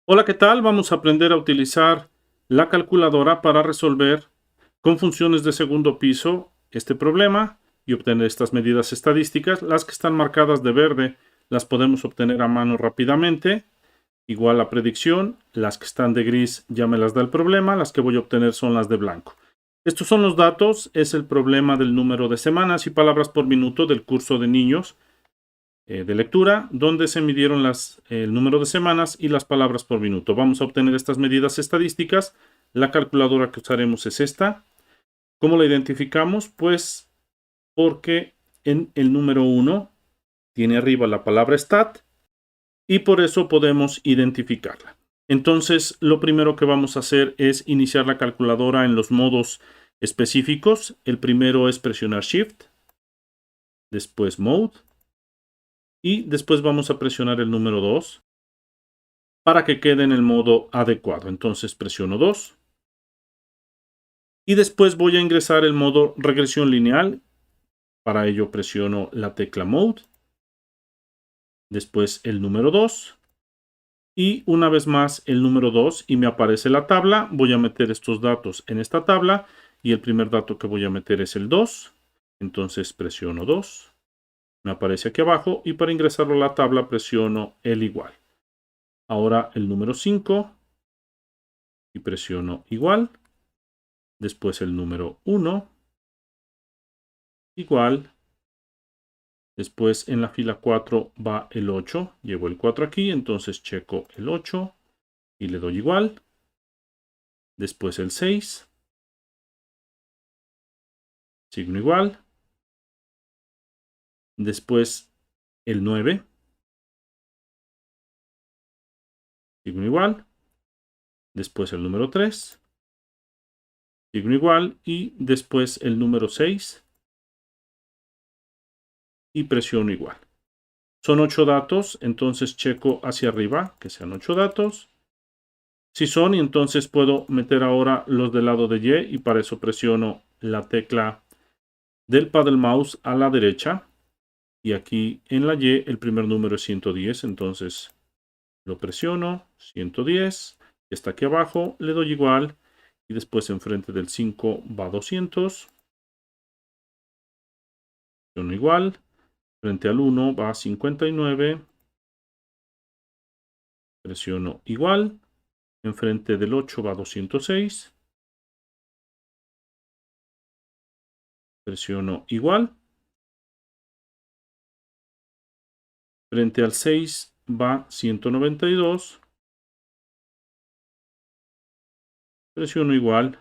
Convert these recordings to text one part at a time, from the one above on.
Hola, ¿qué tal? Vamos a aprender a utilizar la calculadora para resolver con funciones de segundo piso este problema y obtener estas medidas estadísticas. Las que están marcadas de verde las podemos obtener a mano rápidamente. Igual la predicción, las que están de gris ya me las da el problema, las que voy a obtener son las de blanco. Estos son los datos, es el problema del número de semanas y palabras por minuto del curso de niños de lectura, donde se midieron el número de semanas y las palabras por minuto. Vamos a obtener estas medidas estadísticas. La calculadora que usaremos es esta. ¿Cómo la identificamos? Pues porque en el número 1 tiene arriba la palabra stat y por eso podemos identificarla. Entonces, lo primero que vamos a hacer es iniciar la calculadora en los modos específicos. El primero es presionar Shift, después Mode, y después vamos a presionar el número 2 para que quede en el modo adecuado. Entonces presiono 2 y después voy a ingresar el modo regresión lineal. Para ello presiono la tecla Mode, después el número 2 y una vez más el número 2 y me aparece la tabla. Voy a meter estos datos en esta tabla y el primer dato que voy a meter es el 2. Entonces presiono 2, me aparece aquí abajo y para ingresarlo a la tabla presiono el igual. Ahora el número 5 y presiono igual. Después el número 1, igual. Después en la fila 4 va el 8. Llevo el 4 aquí, entonces checo el 8 y le doy igual. Después el 6. Signo igual. Después el 9. Signo igual. Después el número 3. Signo igual. Y después el número 6. Y presiono igual. Son 8 datos, entonces checo hacia arriba que sean 8 datos. Si son, y entonces puedo meter ahora los del lado de Y y para eso presiono la tecla del paddle mouse a la derecha. Y aquí en la Y el primer número es 110, entonces lo presiono, 110, está aquí abajo, le doy igual y después enfrente del 5 va 200. Presiono igual, frente al 1 va 59. Presiono igual, enfrente del 8 va 206. Presiono igual. Frente al 6 va 192. Presiono igual.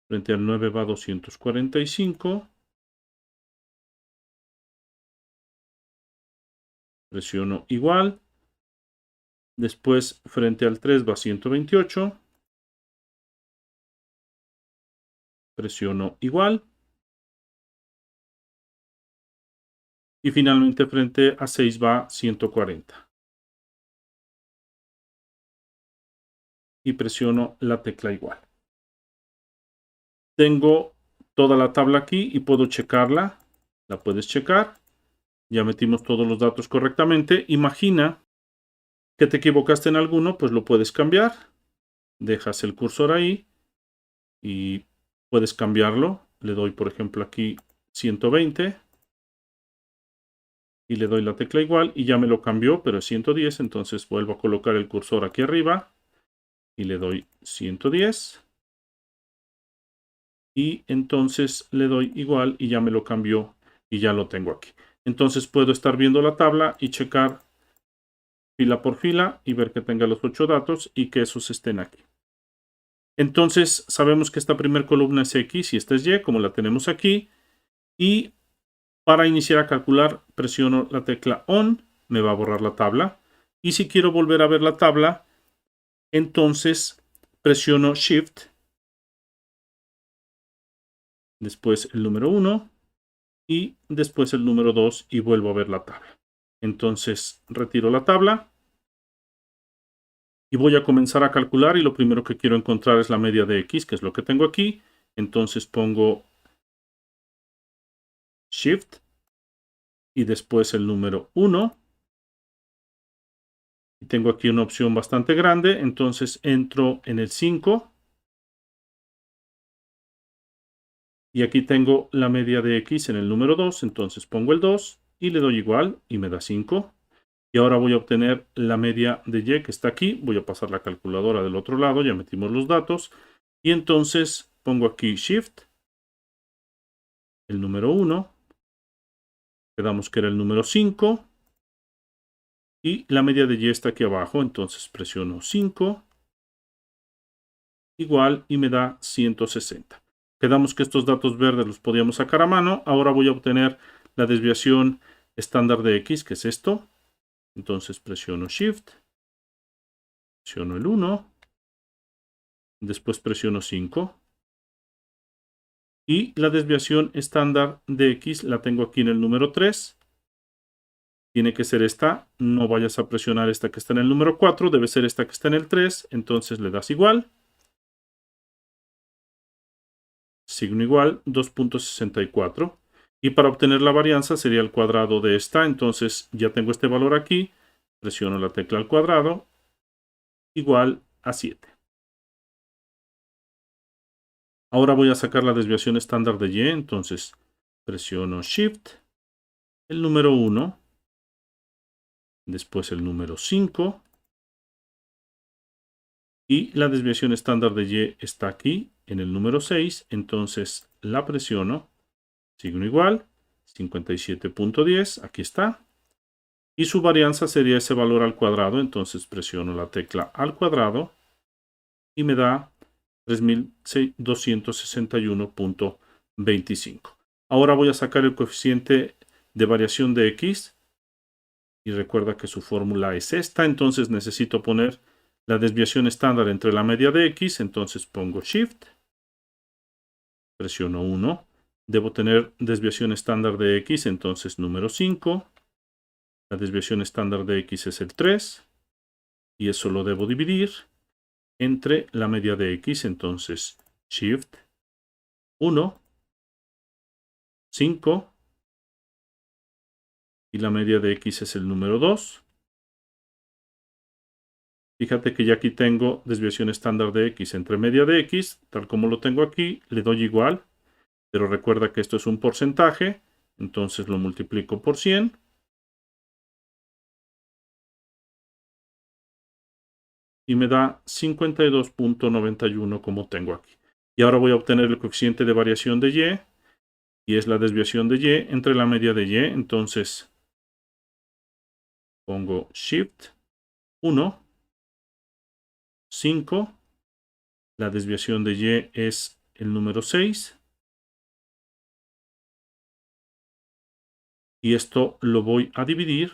Frente al 9 va 245. Presiono igual. Después frente al 3 va 128. Presiono igual. Y finalmente frente a 6 va 140. Y presiono la tecla igual. Tengo toda la tabla aquí y puedo checarla. La puedes checar. Ya metimos todos los datos correctamente. Imagina que te equivocaste en alguno, pues lo puedes cambiar. Dejas el cursor ahí y puedes cambiarlo. Le doy, por ejemplo, aquí 120 y le doy la tecla igual y ya me lo cambió, pero es 110. Entonces vuelvo a colocar el cursor aquí arriba y le doy 110. Y entonces le doy igual y ya me lo cambió y ya lo tengo aquí. Entonces puedo estar viendo la tabla y checar fila por fila y ver que tenga los 8 datos y que esos estén aquí. Entonces sabemos que esta primera columna es X y esta es Y, como la tenemos aquí. Y para iniciar a calcular presiono la tecla ON, me va a borrar la tabla. Y si quiero volver a ver la tabla, entonces presiono Shift, después el número 1 y después el número 2 y vuelvo a ver la tabla. Entonces retiro la tabla y voy a comenzar a calcular y lo primero que quiero encontrar es la media de X, que es lo que tengo aquí. Entonces pongo Shift y después el número 1 Y tengo aquí una opción bastante grande, entonces entro en el 5. Y aquí tengo la media de X en el número 2, entonces pongo el 2 y le doy igual y me da 5. Y ahora voy a obtener la media de Y que está aquí. Voy a pasar la calculadora del otro lado, ya metimos los datos. Y entonces pongo aquí Shift, el número 1, quedamos que era el número 5. Y la media de Y está aquí abajo, entonces presiono 5, igual, y me da 160. Quedamos que estos datos verdes los podíamos sacar a mano. Ahora voy a obtener la desviación estándar de X, que es esto. Entonces presiono Shift, presiono el 1, después presiono 5. Y la desviación estándar de X la tengo aquí en el número 3. Tiene que ser esta. No vayas a presionar esta que está en el número 4. Debe ser esta que está en el 3. Entonces le das igual. Signo igual 2.64. Y para obtener la varianza sería el cuadrado de esta. Entonces ya tengo este valor aquí. Presiono la tecla al cuadrado. Igual a 7. Ahora voy a sacar la desviación estándar de Y. Entonces presiono Shift, el número 1, después el número 5. Y la desviación estándar de Y está aquí en el número 6. Entonces la presiono. Signo igual 57.10. Aquí está. Y su varianza sería ese valor al cuadrado, entonces presiono la tecla al cuadrado y me da 3261.25. Ahora voy a sacar el coeficiente de variación de X y recuerda que su fórmula es esta, entonces necesito poner la desviación estándar entre la media de X, entonces pongo Shift, presiono 1, debo tener desviación estándar de X, entonces número 5. La desviación estándar de X es el 3 y eso lo debo dividir entre la media de X, entonces Shift 1, 5 y la media de X es el número 2. Fíjate que ya aquí tengo desviación estándar de X entre media de X, tal como lo tengo aquí, le doy igual, pero recuerda que esto es un porcentaje, entonces lo multiplico por 100. Y me da 52.91 como tengo aquí. Y ahora voy a obtener el coeficiente de variación de Y es la desviación de Y entre la media de Y. Entonces pongo Shift 1, 5. La desviación de Y es el número 6. Y esto lo voy a dividir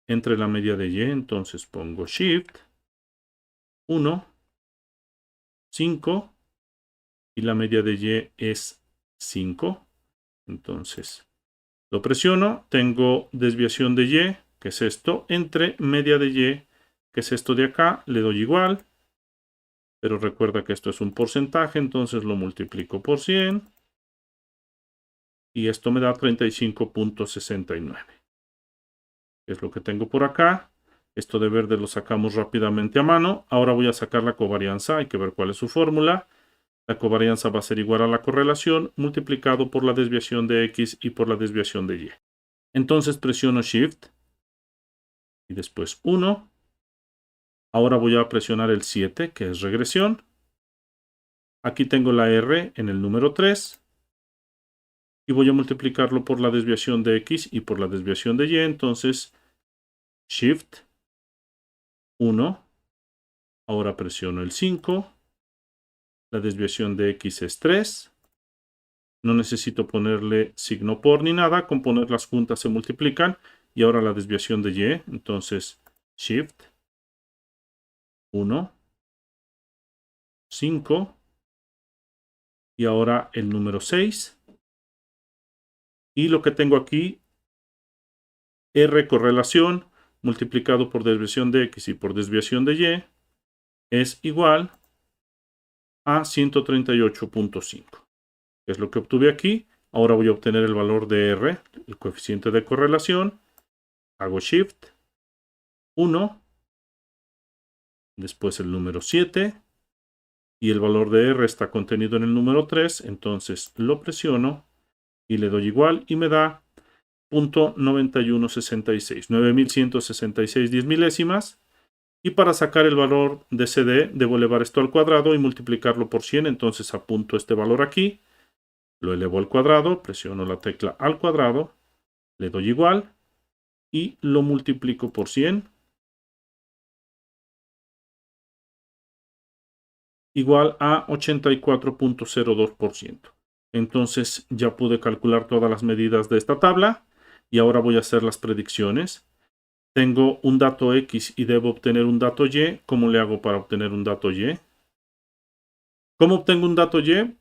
entre la media de Y. Entonces pongo Shift 1, 5. Y la media de Y es 5. Entonces lo presiono. Tengo desviación de Y, que es esto, entre media de Y, que es esto de acá. Le doy igual. Pero recuerda que esto es un porcentaje, entonces lo multiplico por 100. Y esto me da 35.69. Es lo que tengo por acá. Esto de verde lo sacamos rápidamente a mano. Ahora voy a sacar la covarianza. Hay que ver cuál es su fórmula. La covarianza va a ser igual a la correlación multiplicado por la desviación de X y por la desviación de Y. Entonces presiono Shift y después 1. Ahora voy a presionar el 7, que es regresión. Aquí tengo la R en el número 3. Y voy a multiplicarlo por la desviación de X y por la desviación de Y. Entonces, Shift 1. Ahora presiono el 5. La desviación de X es 3. No necesito ponerle signo por ni nada. Con ponerlas juntas se multiplican. Y ahora la desviación de Y. Entonces, Shift 1, 5. Y ahora el número 6. Y lo que tengo aquí, R correlación multiplicado por desviación de X y por desviación de Y, es igual a 138.5. Es lo que obtuve aquí. Ahora voy a obtener el valor de R, el coeficiente de correlación. Hago Shift 1, después el número 7, y el valor de R está contenido en el número 3, entonces lo presiono y le doy igual y me da .9166, 9166 10 milésimas. Y para sacar el valor de CD, debo elevar esto al cuadrado y multiplicarlo por 100. Entonces apunto este valor aquí, lo elevo al cuadrado, presiono la tecla al cuadrado, le doy igual y lo multiplico por 100. Igual a 84.02%. Entonces ya pude calcular todas las medidas de esta tabla y ahora voy a hacer las predicciones. Tengo un dato X y debo obtener un dato Y. ¿Cómo le hago para obtener un dato Y? ¿Cómo obtengo un dato Y?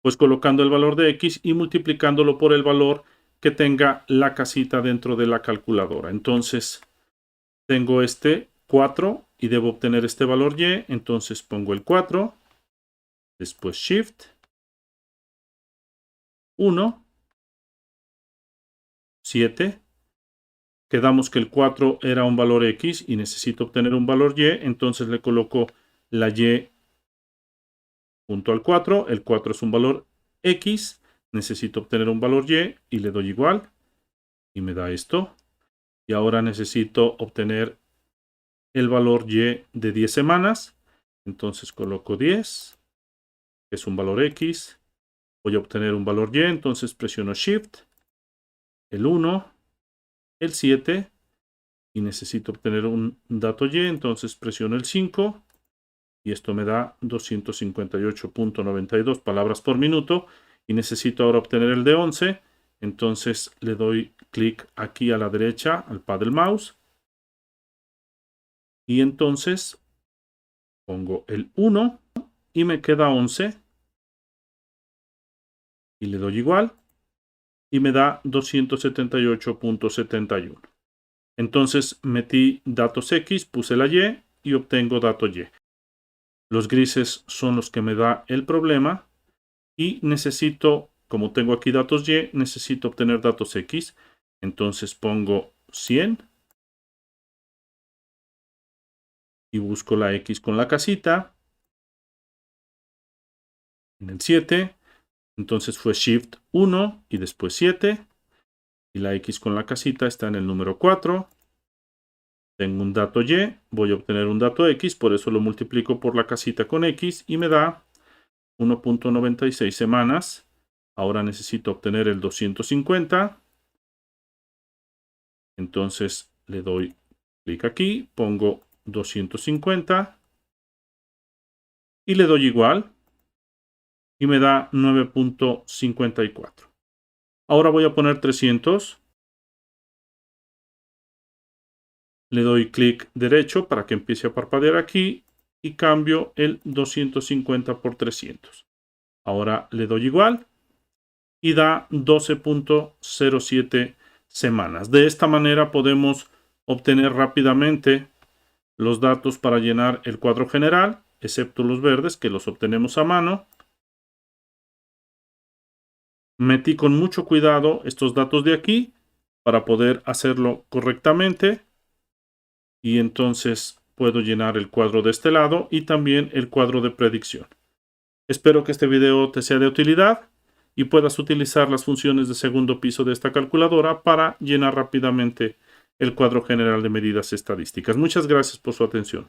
Pues colocando el valor de X y multiplicándolo por el valor que tenga la casita dentro de la calculadora. Entonces tengo este 4 y debo obtener este valor Y. Entonces pongo el 4, después Shift, 1, 7. Quedamos que el 4 era un valor X y necesito obtener un valor Y, entonces le coloco la Y junto al 4. El 4 es un valor X, necesito obtener un valor Y y le doy igual y me da esto. Y ahora necesito obtener el valor Y de 10 semanas, entonces coloco 10, que es un valor X. Voy a obtener un valor Y, entonces presiono Shift, el 1, el 7, y necesito obtener un dato Y, entonces presiono el 5 y esto me da 258.92 palabras por minuto y necesito ahora obtener el de 11, entonces le doy clic aquí a la derecha al pad del mouse y entonces pongo el 1 y me queda 11 y le doy igual y me da 278.71. Entonces metí datos X, puse la Y y obtengo dato Y. Los grises son los que me da el problema y necesito, como tengo aquí datos Y, necesito obtener datos X. Entonces pongo 100 y busco la X con la casita en el 7. Entonces fue Shift 1 y después 7. Y la X con la casita está en el número 4. Tengo un dato Y, voy a obtener un dato X, por eso lo multiplico por la casita con X y me da 1.96 semanas. Ahora necesito obtener el 250. Entonces le doy clic aquí, pongo 250 y le doy igual y me da 9.54. Ahora voy a poner 300. Le doy clic derecho para que empiece a parpadear aquí y cambio el 250 por 300. Ahora le doy igual y da 12.07 semanas. De esta manera podemos obtener rápidamente los datos para llenar el cuadro general, excepto los verdes que los obtenemos a mano. Metí con mucho cuidado estos datos de aquí para poder hacerlo correctamente. Y entonces puedo llenar el cuadro de este lado y también el cuadro de predicción. Espero que este video te sea de utilidad y puedas utilizar las funciones de segundo piso de esta calculadora para llenar rápidamente el cuadro general de medidas estadísticas. Muchas gracias por su atención.